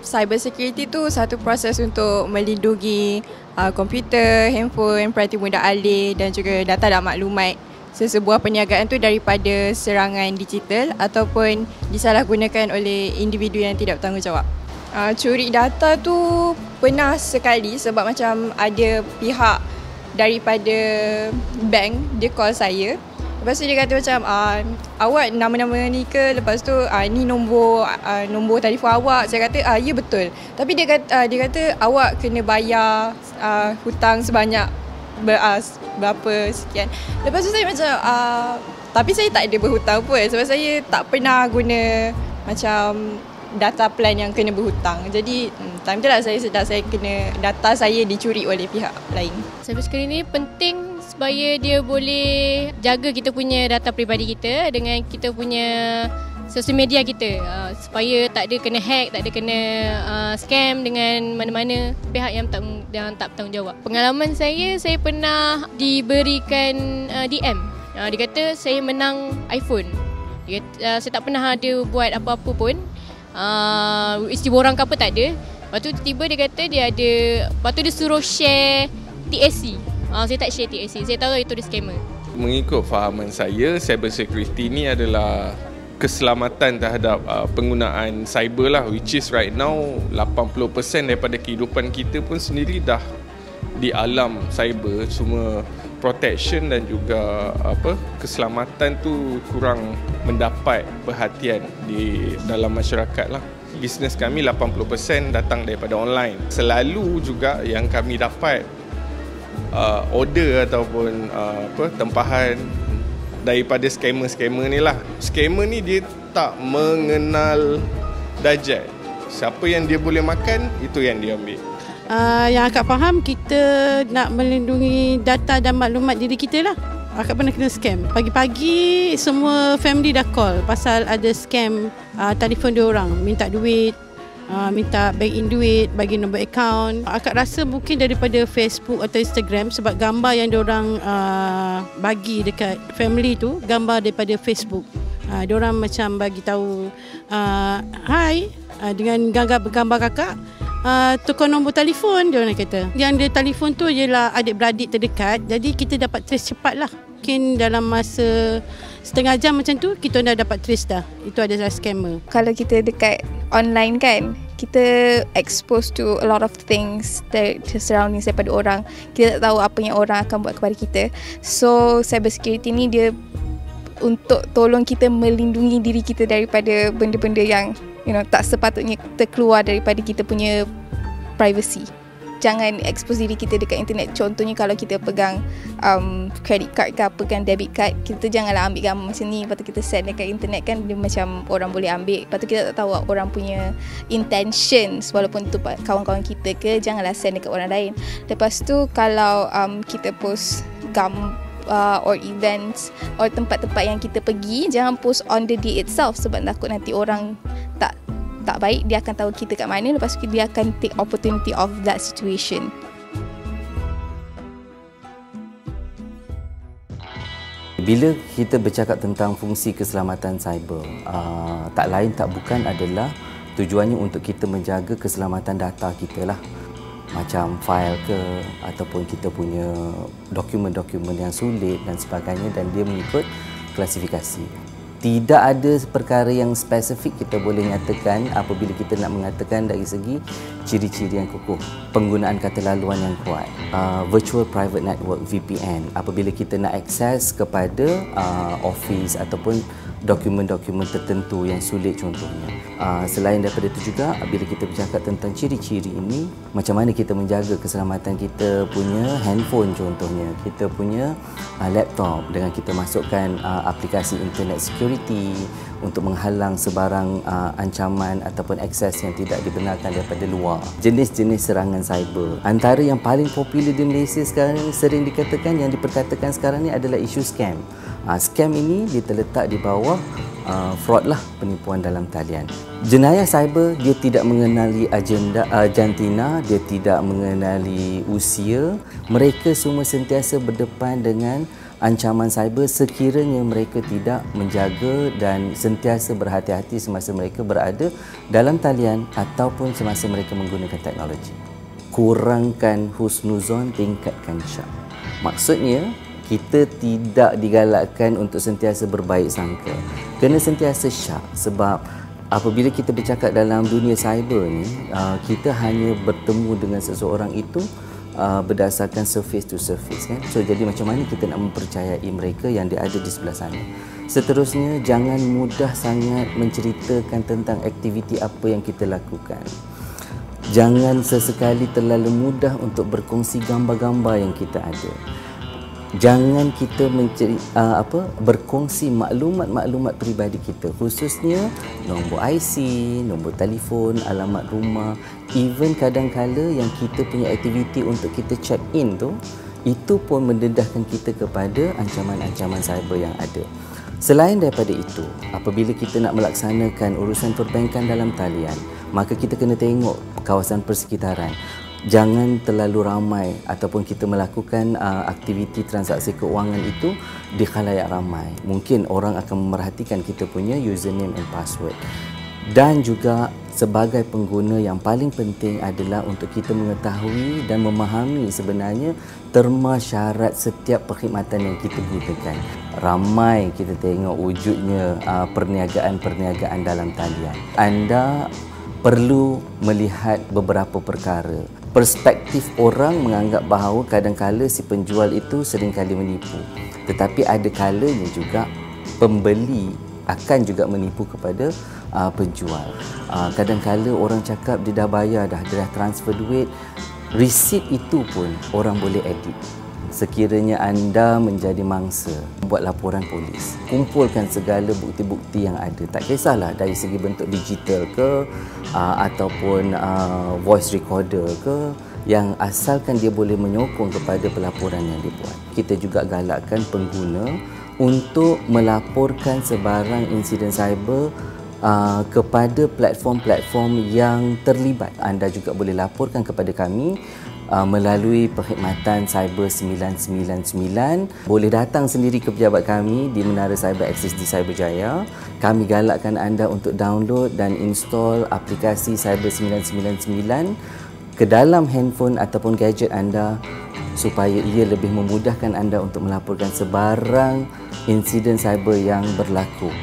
Cyber security tu satu proses untuk melindungi komputer, handphone, perhati mudah alih dan juga data dan maklumat sesebuah perniagaan tu daripada serangan digital ataupun disalahgunakan oleh individu yang tidak bertanggungjawab. Curi data tu pernah sekali sebab macam ada pihak daripada bank dia call saya. Lepas tu dia kata macam awak nama-nama ni ke, lepas tu ni nombor telefon awak. Saya kata ya betul. Tapi dia kata awak kena bayar hutang sebanyak berapa sekian. Lepas tu saya macam tapi saya tak ada berhutang pun sebab saya tak pernah guna macam data plan yang kena berhutang. Jadi time tu lah saya sedar saya kena data saya dicuri oleh pihak lain. Cyber security ni penting supaya dia boleh jaga kita punya data peribadi kita dengan kita punya sosial media kita, supaya tak ada kena hack, tak ada kena scam dengan mana-mana pihak yang tak bertanggungjawab. Pengalaman saya pernah diberikan DM. Dia kata saya menang iPhone. Dia kata, saya tak pernah ada buat apa-apa pun. Isi borang ke apa tak ada. Lepas tu tiba-tiba dia kata dia ada. Lepas tu dia suruh share TSC. Saya tak share TSC. Saya tahu itu dia scammer. Mengikut fahaman saya, cyber security ni adalah keselamatan terhadap penggunaan cyber lah, which is right now 80% daripada kehidupan kita pun sendiri dah di alam cyber. Semua protection dan juga keselamatan tu kurang mendapat perhatian di dalam masyarakat lah. Bisnes kami 80% datang daripada online. Selalu juga yang kami dapat order ataupun tempahan daripada scammer ni lah. Scammer ni dia tak mengenal darjat. Siapa yang dia boleh makan, itu yang dia ambil. Yang akak faham, kita nak melindungi data dan maklumat diri kita lah. Akak pernah kena scam. Pagi-pagi semua family dah call pasal ada scam telefon dia orang, minta duit, minta bank in duit, bagi nombor akaun. Akak rasa mungkin daripada Facebook atau Instagram sebab gambar yang diorang bagi dekat family tu gambar daripada Facebook. Diorang macam bagi tahu hai dengan gambar kakak, tukar nombor telefon, diorang kata. Yang dia telefon tu ialah adik-beradik terdekat, jadi kita dapat trace cepat lah. Mungkin dalam masa setengah jam macam tu kita dah dapat trace dah. Itu adalah scammer. Kalau kita dekat online kan, kita exposed to a lot of things that surroundings daripada orang. Kita tak tahu apa yang orang akan buat kepada kita. So cyber security ni dia untuk tolong kita melindungi diri kita daripada benda-benda yang tak sepatutnya terkeluar daripada kita punya privacy. Jangan expose diri kita dekat internet. Contohnya kalau kita pegang credit card ke apa kan, debit card, kita janganlah ambil gambar macam ni, lepas tu kita send dekat internet kan, dia macam orang boleh ambil. Lepas tu kita tak tahu orang punya intentions, walaupun tu kawan-kawan kita ke, janganlah send dekat orang lain. Lepas tu kalau kita post or events or tempat-tempat yang kita pergi, jangan post on the day itself sebab takut nanti orang tak baik, dia akan tahu kita kat mana, lepas tu dia akan take opportunity of that situation. Bila kita bercakap tentang fungsi keselamatan cyber, tak lain tak bukan adalah tujuannya untuk kita menjaga keselamatan data kita lah. Macam file ke, ataupun kita punya dokumen-dokumen yang sulit dan sebagainya, dan dia mengikut klasifikasi. Tidak ada perkara yang spesifik kita boleh nyatakan apabila kita nak mengatakan dari segi ciri-ciri yang kukuh. Penggunaan kata laluan yang kuat, Virtual Private Network VPN, apabila kita nak akses kepada office ataupun dokumen-dokumen tertentu yang sulit contohnya. Selain daripada itu juga, bila kita bercakap tentang ciri-ciri ini, macam mana kita menjaga keselamatan kita punya handphone contohnya, kita punya laptop dengan kita masukkan aplikasi internet security untuk menghalang sebarang ancaman ataupun akses yang tidak dibenarkan daripada luar. Jenis-jenis serangan cyber, antara yang paling popular di Malaysia sekarang ini, sering dikatakan, yang diperkatakan sekarang ini adalah isu scam. Scam ini terletak di bawah fraud lah, penipuan dalam talian. Jenayah cyber dia tidak mengenali jantina, dia tidak mengenali usia. Mereka semua sentiasa berdepan dengan ancaman cyber sekiranya mereka tidak menjaga dan sentiasa berhati-hati semasa mereka berada dalam talian ataupun semasa mereka menggunakan teknologi. Kurangkan husnuzon, tingkatkan syak. Maksudnya, kita tidak digalakkan untuk sentiasa berbaik sangka. Kena sentiasa syak sebab apabila kita bercakap dalam dunia cyber ni, kita hanya bertemu dengan seseorang itu berdasarkan surface to surface kan. So jadi macam mana kita nak mempercayai mereka yang dia ada di sebelah sana. Seterusnya, jangan mudah sangat menceritakan tentang aktiviti apa yang kita lakukan. Jangan sesekali terlalu mudah untuk berkongsi gambar-gambar yang kita ada. Jangan kita berkongsi maklumat-maklumat peribadi kita, khususnya nombor IC, nombor telefon, alamat rumah. Even kadang-kala yang kita punya aktiviti untuk kita check in tu, itu pun mendedahkan kita kepada ancaman-ancaman cyber yang ada. Selain daripada itu, apabila kita nak melaksanakan urusan perbankan dalam talian, maka kita kena tengok kawasan persekitaran. Jangan terlalu ramai ataupun kita melakukan aktiviti transaksi keuangan itu di khalayak ramai. Mungkin orang akan memerhatikan kita punya username and password. Dan juga sebagai pengguna yang paling penting adalah untuk kita mengetahui dan memahami sebenarnya terma syarat setiap perkhidmatan yang kita gunakan. Ramai kita tengok wujudnya perniagaan-perniagaan dalam talian. Anda perlu melihat beberapa perkara. Perspektif orang menganggap bahawa kadang-kala si penjual itu seringkali menipu. Tetapi ada kalanya juga pembeli akan juga menipu kepada penjual. Kadang-kala orang cakap dia dah bayar, dia dah transfer duit. Resit itu pun orang boleh edit. Sekiranya anda menjadi mangsa, buat laporan polis. Kumpulkan segala bukti-bukti yang ada. Tak kisahlah dari segi bentuk digital ke ataupun voice recorder ke, yang asalkan dia boleh menyokong kepada pelaporan yang dibuat. Kita juga galakkan pengguna untuk melaporkan sebarang insiden cyber kepada platform-platform yang terlibat. Anda juga boleh laporkan kepada kami melalui perkhidmatan Cyber 999. Boleh datang sendiri ke pejabat kami di Menara Cyber Access di Cyberjaya. Kami galakkan anda untuk download dan install aplikasi Cyber 999 ke dalam handphone ataupun gadget anda supaya ia lebih memudahkan anda untuk melaporkan sebarang insiden cyber yang berlaku.